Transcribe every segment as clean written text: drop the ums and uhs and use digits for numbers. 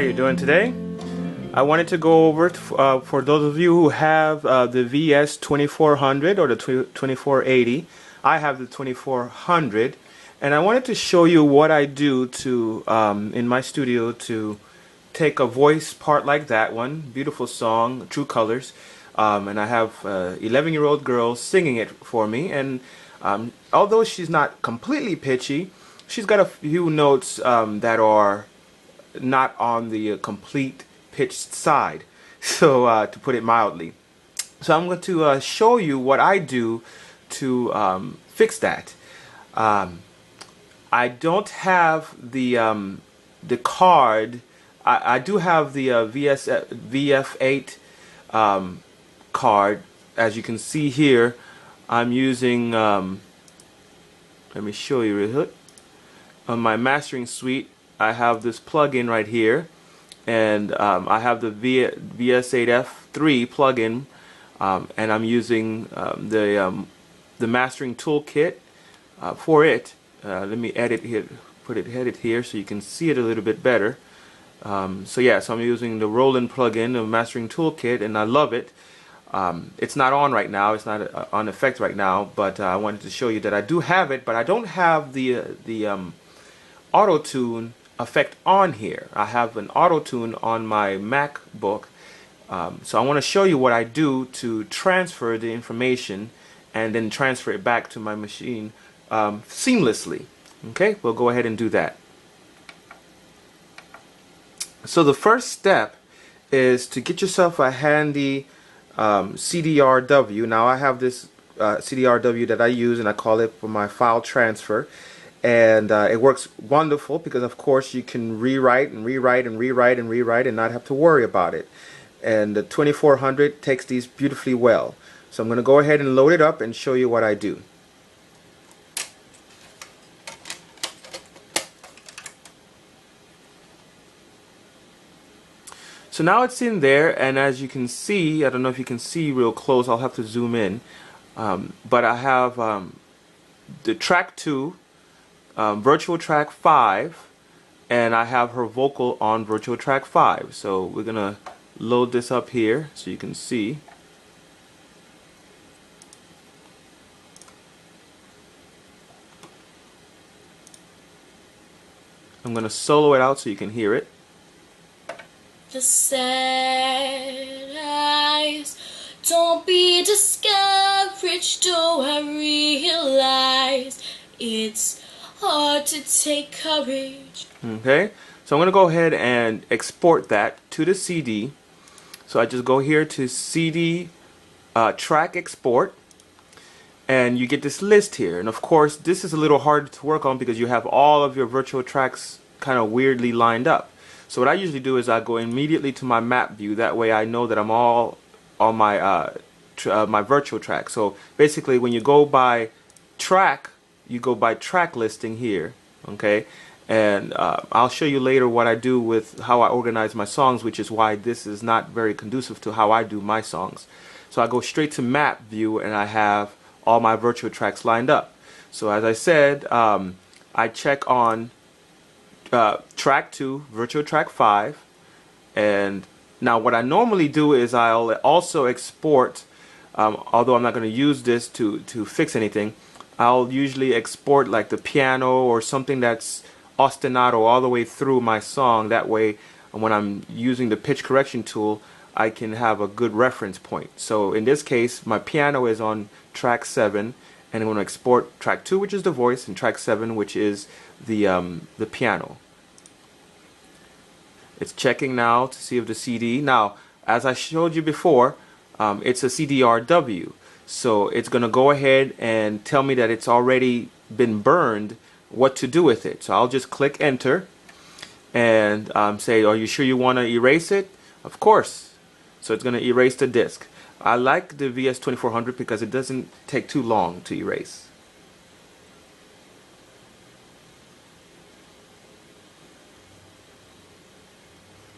you doing today? I wanted to go over for those of you who have the VS2400 or the 2480. I have the 2400, and I wanted to show you what I do to in my studio to take a voice part like that one, beautiful song, True Colors, and I have 11-year-old girl singing it for me, and although she's not completely pitchy, she's got a few notes that are not on the complete pitched side, so to put it mildly. So I'm going to show you what I do to fix that. I don't have the card. I do have the VF8 card. As you can see here, I'm using let me show you real quick. On my mastering suite, I have this plugin right here, and I have the VS8F3 plugin, and I'm using the mastering toolkit for it. Let me edit here, headed here so you can see it a little bit better. So yeah, so I'm using the Roland plugin, the mastering toolkit, and I love it. It's not on right now, it's not on effect right now, but I wanted to show you that I do have it, but I don't have the AutoTune effect on here. I have an AutoTune on my MacBook, so I want to show you what I do to transfer the information and then transfer it back to my machine seamlessly. Okay, we'll go ahead and do that. So the first step is to get yourself a handy CDRW. Now I have this CDRW that I use, and I call it for my file transfer, and it works wonderful because of course you can rewrite and rewrite and rewrite and rewrite and not have to worry about it, and the 2400 takes these beautifully well. So I'm going to go ahead and load it up and show you what I do. So now it's in there, and as you can see, I don't know if you can see real close, I'll have to zoom in, but I have the track 2, virtual track 5, and I have her vocal on virtual track 5. So we're gonna load this up here so you can see. I'm gonna solo it out so you can hear it. The sad eyes, don't be discouraged, though I realize it's hard to take courage. Okay, so I'm going to go ahead and export that to the CD. So I just go here to CD track export, and you get this list here. And of course this is a little hard to work on because you have all of your virtual tracks kind of weirdly lined up. So what I usually do is I go immediately to my map view. That way I know that I'm all on my my virtual track. So basically when you go by track, you go by track listing here, okay? And I'll show you later what I do with how I organize my songs, which is why this is not very conducive to how I do my songs. So I go straight to map view, and I have all my virtual tracks lined up. So as I said, I check on track 2, virtual track 5, and now what I normally do is I'll also export, although I'm not going to use this to fix anything, I'll usually export like the piano or something that's ostinato all the way through my song. That way when I'm using the pitch correction tool, I can have a good reference point. So in this case, my piano is on track 7, and I'm going to export track 2, which is the voice, and track 7, which is the piano. It's checking now to see if the CD. Now, as I showed you before, it's a CDRW. So it's going to go ahead and tell me that it's already been burned, what to do with it. So I'll just click enter and say, are you sure you want to erase it? Of course. So it's going to erase the disk. I like the VS2400 because it doesn't take too long to erase.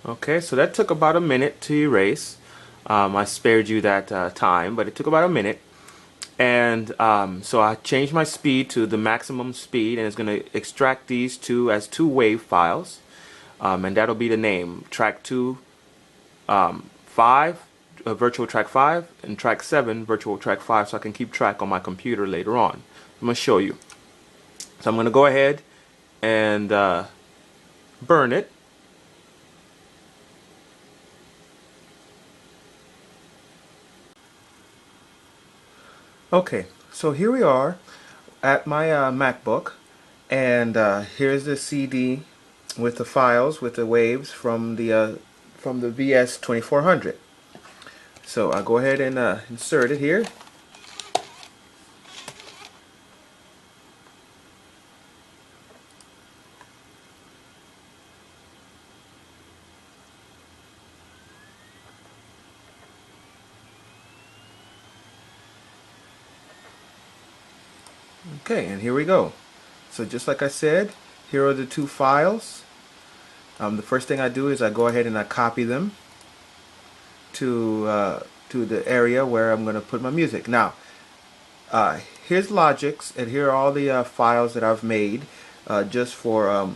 Okay, so that took about a minute to erase. I spared you that time, but it took about a minute. And so I changed my speed to the maximum speed, and it's going to extract these two as 2 WAV files. and that'll be the name, track 2, 5, virtual track 5, and track 7, virtual track 5, so I can keep track on my computer later on. I'm going to show you. So I'm going to go ahead and burn it. Okay, so here we are at my MacBook, and here's the CD with the files, with the waves from the VS2400. So I'll go ahead and insert it here. Okay, and here we go. So just like I said, here are the two files. The first thing I do is I go ahead and I copy them to the area where I'm going to put my music. Now, here's Logic's, and here are all the files that I've made just for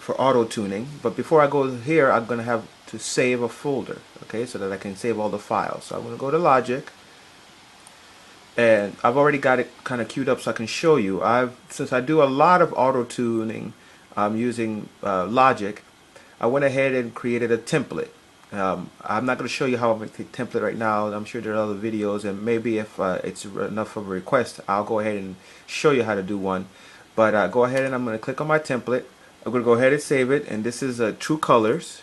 auto tuning. But before I go here, I'm going to have to save a folder, okay, so that I can save all the files. So I'm going to go to Logic. And I've already got it kind of queued up so I can show you. Since I do a lot of auto tuning using Logic, I went ahead and created a template. I'm not going to show you how I make the template right now. I'm sure there are other videos, and maybe if it's enough of a request, I'll go ahead and show you how to do one. But go ahead and I'm going to click on my template. I'm going to go ahead and save it, and this is True Colors.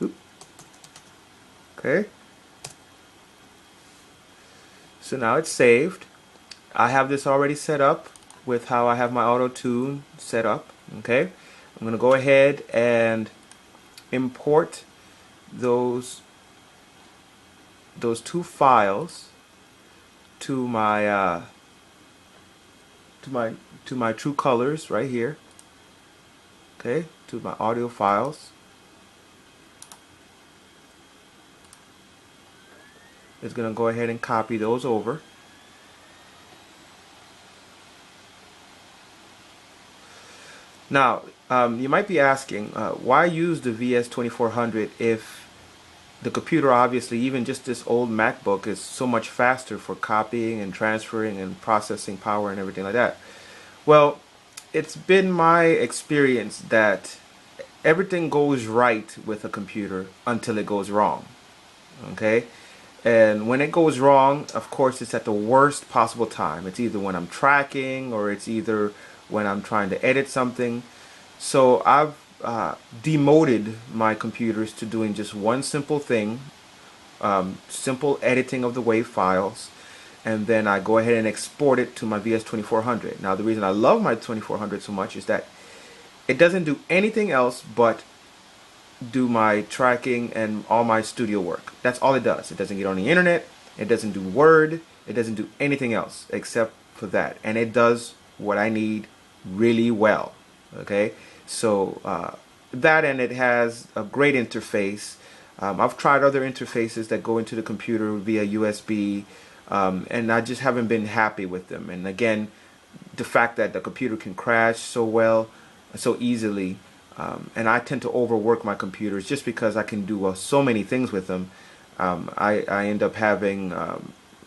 Oop. Okay. So now it's saved. I have this already set up with how I have my auto tune set up. Okay, I'm going to go ahead and import those two files to my True Colors right here. Okay, to my audio files. It's going to go ahead and copy those over. Now, you might be asking, why use the VS2400 if the computer, obviously, even just this old MacBook, is so much faster for copying and transferring and processing power and everything like that? Well, it's been my experience that everything goes right with a computer until it goes wrong. Okay? And when it goes wrong, of course, it's at the worst possible time. It's either when I'm tracking, or it's either when I'm trying to edit something. So I've demoted my computers to doing just one simple thing, simple editing of the WAV files, and then I go ahead and export it to my VS2400. Now, the reason I love my 2400 so much is that it doesn't do anything else but do my tracking and all my studio work. That's all it does. It doesn't get on the internet, it doesn't do Word, it doesn't do anything else except for that, and it does what I need really well. Okay, so that, and it has a great interface. I've tried other interfaces that go into the computer via USB, and I just haven't been happy with them. And again, the fact that the computer can crash so well, so easily, and I tend to overwork my computers just because I can do so many things with them. I end up having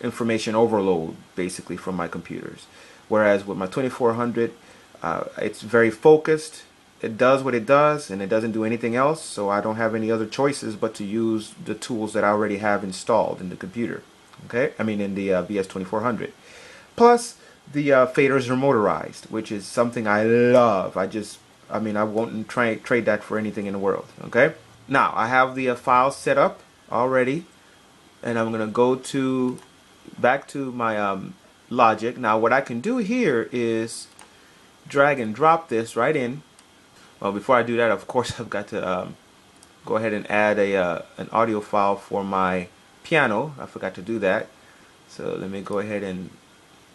information overload basically from my computers. Whereas with my 2400, it's very focused. It does what it does, and it doesn't do anything else, so I don't have any other choices but to use the tools that I already have installed in the computer. Okay, I mean in the VS2400. Plus, the faders are motorized, which is something I love. I mean, I won't trade that for anything in the world. Okay, now I have the file set up already, and I'm gonna go back to my Logic. Now, what I can do here is drag and drop this right in. Well, before I do that, of course, I've got to go ahead and add an audio file for my piano. I forgot to do that, so let me go ahead and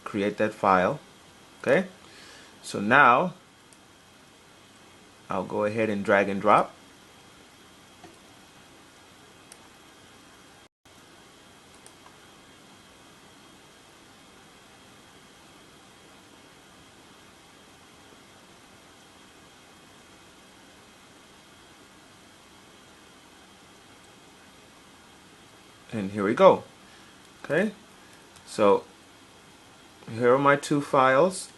create that file. Okay, so now I'll go ahead and drag and drop. And here we go. Okay, so here are my two files.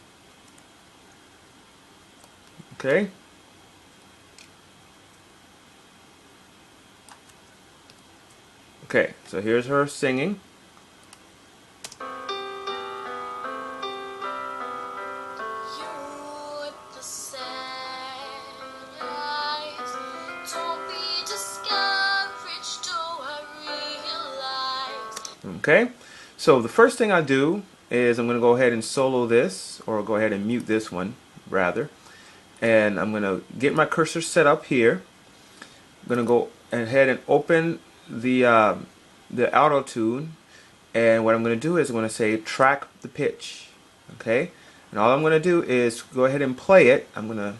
Okay. Okay, so here's her singing. Okay, so the first thing I do is I'm going to go ahead and solo this, or go ahead and mute this one rather, and I'm going to get my cursor set up here. I'm going to go ahead and open the AutoTune, and what I'm going to do is I'm going to say track the pitch. Okay, and all I'm going to do is go ahead and play it. I'm going to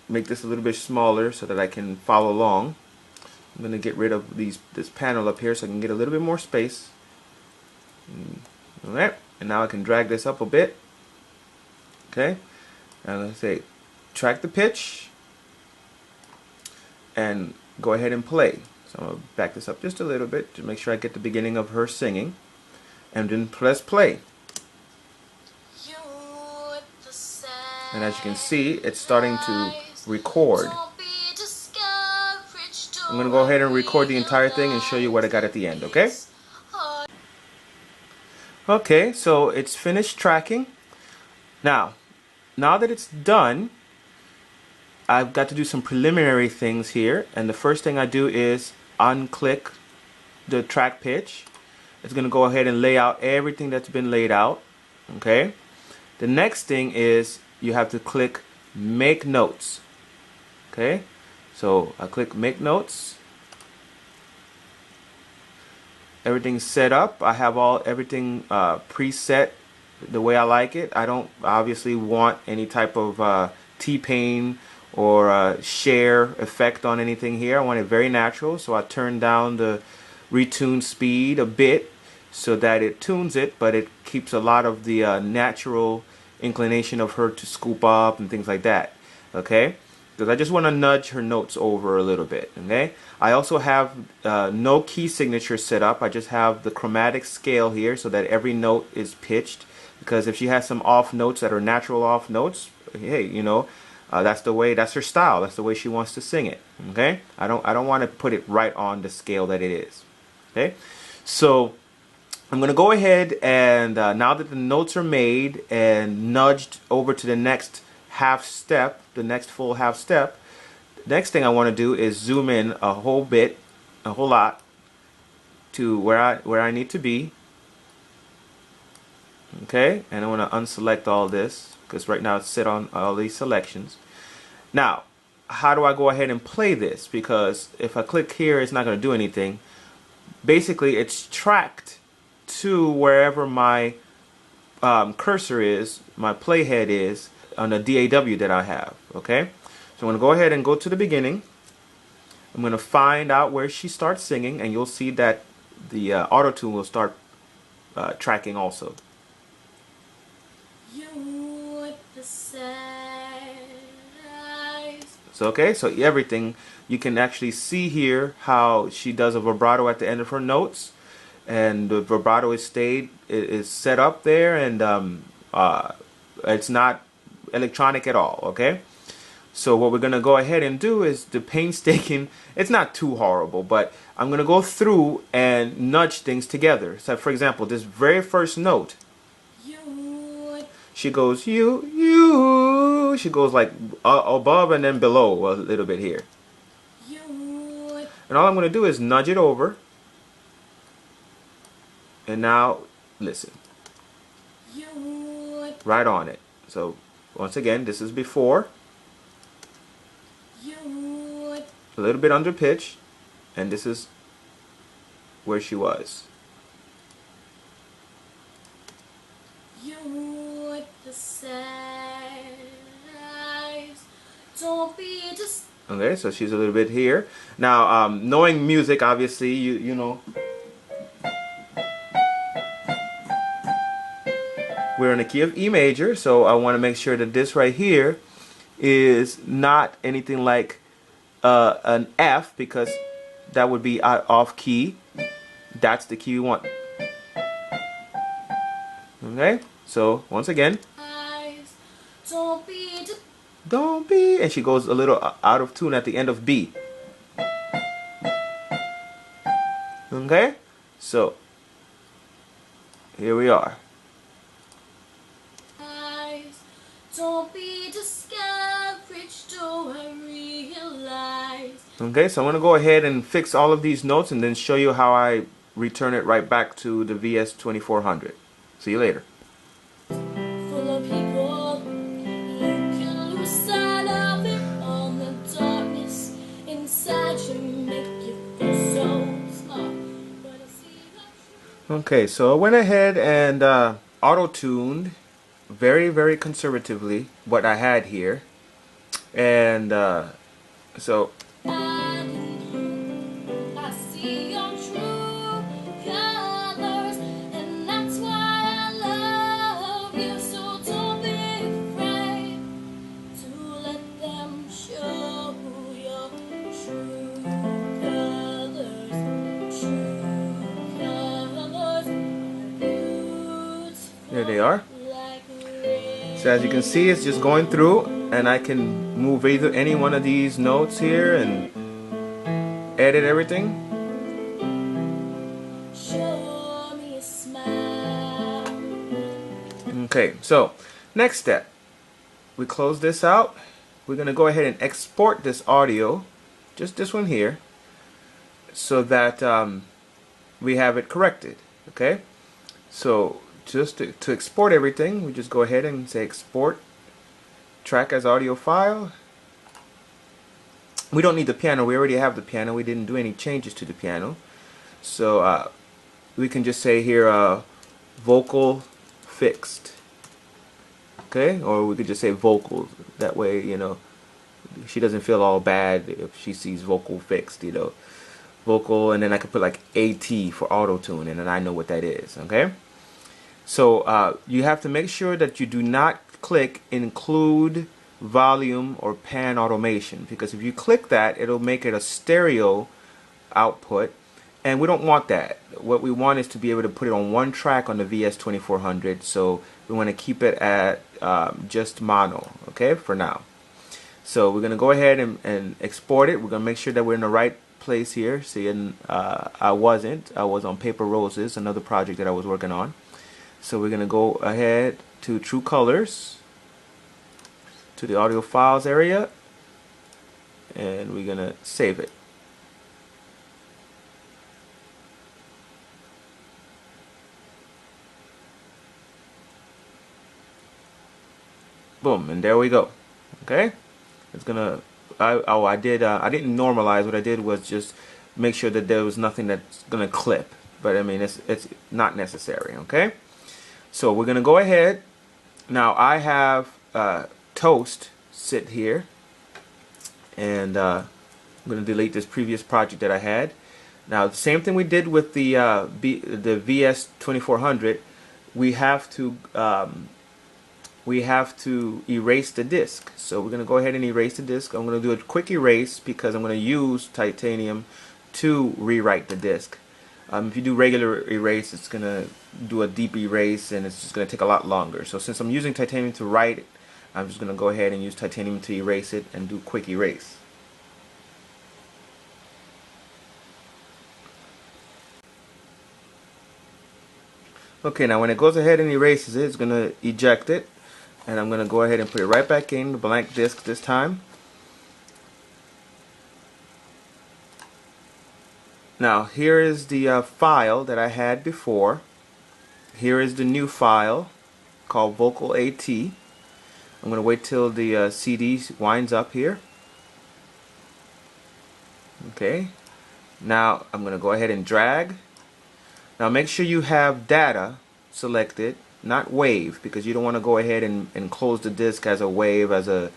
make this a little bit smaller so that I can follow along. I'm going to get rid of this panel up here so I can get a little bit more space. Alright, and now I can drag this up a bit. Okay, and let's say track the pitch and go ahead and play. So I'm going to back this up just a little bit to make sure I get the beginning of her singing, and then press play. And as you can see, it's starting to record. I'm going to go ahead and record the entire thing and show you what I got at the end, okay? Okay, so it's finished tracking. Now that it's done, I've got to do some preliminary things here, and the first thing I do is unclick the track pitch. It's going to go ahead and lay out everything that's been laid out, okay? The next thing is you have to click Make Notes, okay? So I click Make Notes. Everything's set up. I have everything preset the way I like it. I don't obviously want any type of T-Pain or share effect on anything here. I want it very natural, so I turn down the retune speed a bit so that it tunes it, but it keeps a lot of the natural inclination of her to scoop up and things like that. Okay, because I just want to nudge her notes over a little bit. Okay, I also have no key signature set up. I just have the chromatic scale here so that every note is pitched, because if she has some off notes that are natural off notes, hey, you know, that's her style, that's the way she wants to sing it. Okay, I don't want to put it right on the scale that it is. Okay, so I'm going to go ahead and now that the notes are made and nudged over to the next half step, the next full half step, the next thing I want to do is zoom in a whole lot to where I need to be. Okay, and I want to unselect all this because right now it's set on all these selections. Now, how do I go ahead and play this? Because if I click here, it's not going to do anything. Basically, it's tracked to wherever my cursor is, my playhead is on the DAW that I have. Okay, so I'm going to go ahead and go to the beginning. I'm going to find out where she starts singing, and you'll see that the AutoTune will start tracking also. So okay, so everything, you can actually see here how she does a vibrato at the end of her notes, and the vibrato is set up there, and it's not electronic at all. Okay, so what we're gonna go ahead and do is the painstaking, it's not too horrible, but I'm gonna go through and nudge things together. So for example, this very first note, she goes you, she goes like above and then below a little bit here, and all I'm gonna do is nudge it over. And now listen, right on it. So once again, this is before, a little bit under pitch, and this is where she was. Okay, so she's a little bit here. Now, knowing music, obviously, you know, we're in the key of E major, so I want to make sure that this right here is not anything like an F, because that would be off key. That's the key we want. Okay, so once again, don't be, and she goes a little out of tune at the end of B. Okay, so here we are. Don't be discouraged, though I realize. Okay, so I'm going to go ahead and fix all of these notes and then show you how I return it right back to the VS2400. See you later. Full of people, you can lose sight of it. All the darkness inside you make you feel so smart. But I see that. Okay, so I went ahead and auto-tuned very conservatively what I had here, and so I see your true colors, and that's why I love you. So don't be afraid to let them show your true colors. True colors are beautiful. there they are. Like rain. So as you can see, it's just going through, and I can move either any one of these notes here and edit everything. Show me a smile. Okay, so next step, we close this out. We're gonna go ahead and export this audio, just this one here, so that we have it corrected. Okay, so just to export everything, we just go ahead and say export track as audio file. We don't need the piano, we already have the piano, we didn't do any changes to the piano, so we can just say here vocal fixed. Okay, or we could just say vocals, that way, you know, she doesn't feel all bad if she sees vocal fixed, you know, vocal, and then I could put like AT for auto tune, and then I know what that is. Okay, so you have to make sure that you do not click include volume or pan automation, because if you click that, it'll make it a stereo output, and we don't want that. What we want is to be able to put it on one track on the VS2400, so we want to keep it at just mono, okay, for now. So we're going to go ahead and export it. We're going to make sure that we're in the right place here. See, and I was on Paper Roses, another project that I was working on. So we're going to go ahead to True Colors, to the audio files area, and we're going to save it. Boom, and there we go. Okay, it's gonna. I didn't normalize. What I did was just make sure that there was nothing that's gonna clip. But I mean, it's not necessary. Okay, so we're gonna go ahead. Now I have Toast sit here, and I'm gonna delete this previous project that I had. Now the same thing we did with the VS2400. We have to erase the disk. So we're going to go ahead and erase the disk. I'm going to do a quick erase because I'm going to use titanium to rewrite the disk. If you do regular erase, it's going to do a deep erase, and it's just going to take a lot longer. So since I'm using titanium to write it, I'm just going to go ahead and use titanium to erase it and do quick erase. Okay, now when it goes ahead and erases it, it's going to eject it. And I'm going to go ahead and put it right back in the blank disk this time. Now here is the file that I had before. Here is the new file called Vocal AT. I'm going to wait till the CD winds up here. Okay. Now I'm going to go ahead and drag. Now make sure you have data selected, not wave, because you don't want to go ahead and close the disk as a wave, as a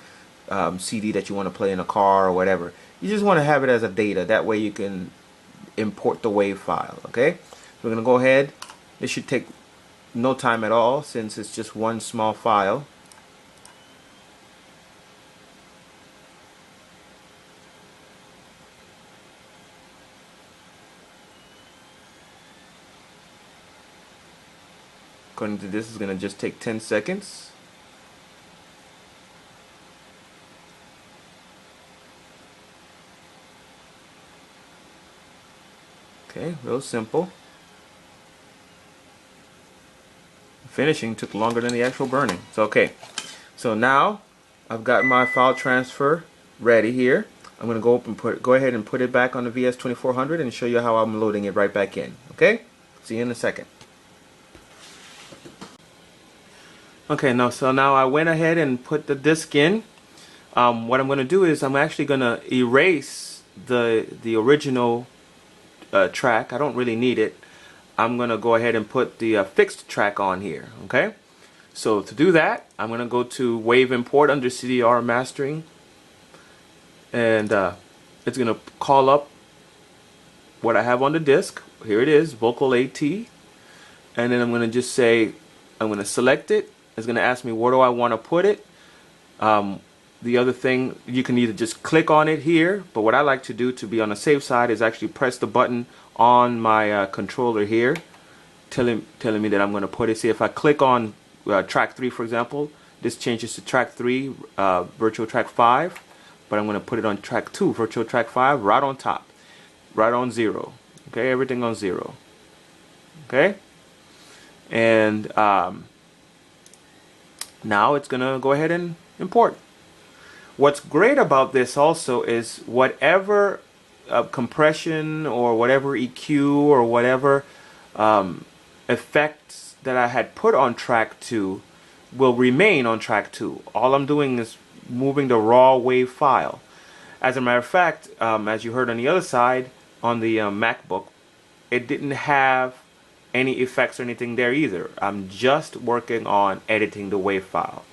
CD that you want to play in a car or whatever. You just want to have it as a data. That way you can import the wave file. Okay, so we're going to go ahead. This should take no time at all since it's just one small file. According to this, is going to just take 10 seconds. Okay, real simple. Finishing took longer than the actual burning. So okay, so now I've got my file transfer ready here. I'm going to go ahead and put it back on the VS2400 and show you how I'm loading it right back in. Okay, see you in a second. Okay, so now I went ahead and put the disk in. What I'm going to do is I'm actually going to erase the original track. I don't really need it. I'm going to go ahead and put the fixed track on here. Okay, so to do that, I'm going to go to Wave Import under CDR Mastering, and it's going to call up what I have on the disk. Here it is, Vocal AT, and then I'm going to just say, I'm going to select it. It's going to ask me where do I want to put it. The other thing, you can either just click on it here, but what I like to do to be on the safe side is actually press the button on my controller here, telling me that I'm going to put it. See, if I click on track 3, for example, this changes to track 3, virtual track 5, but I'm going to put it on track 2, virtual track 5, right on top, right on 0. Okay, everything on 0. Okay, and now it's going to go ahead and import. What's great about this also is whatever compression or whatever EQ or whatever effects that I had put on track 2 will remain on track 2. All I'm doing is moving the raw wave file. As a matter of fact, as you heard on the other side, on the MacBook, it didn't have any effects or anything there either. I'm just working on editing the wave file.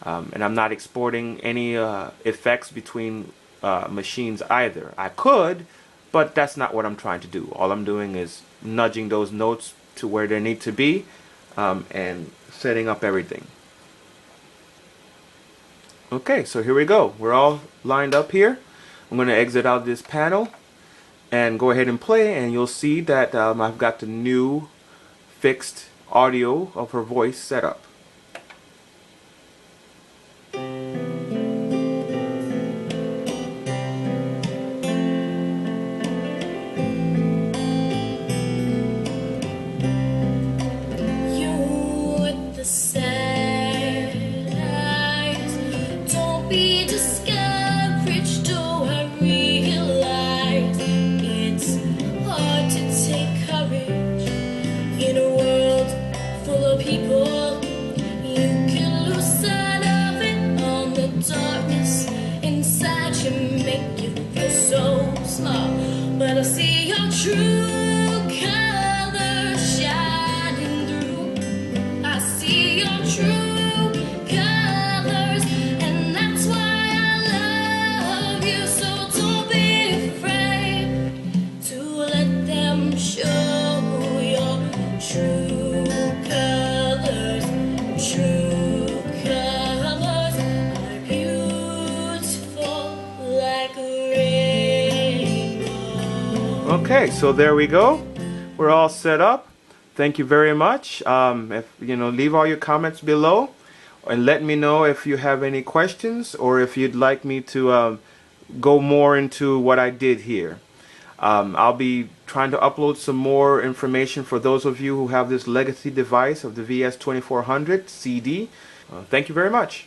And I'm not exporting any effects between machines either. I could, but that's not what I'm trying to do. All I'm doing is nudging those notes to where they need to be and setting up everything. Okay, so here we go. We're all lined up here. I'm going to exit out this panel and go ahead and play, and you'll see that I've got the new fixed audio of her voice set up. People, you can lose sight of it. All the darkness inside you make you feel so small. But I see your true colors shining through. I see your true colors, and that's why I love you. So don't be afraid to let them show your true. Okay, so there we go. We're all set up. Thank you very much. If leave all your comments below, and let me know if you have any questions or if you'd like me to go more into what I did here. I'll be trying to upload some more information for those of you who have this legacy device of the VS2400CD. Thank you very much.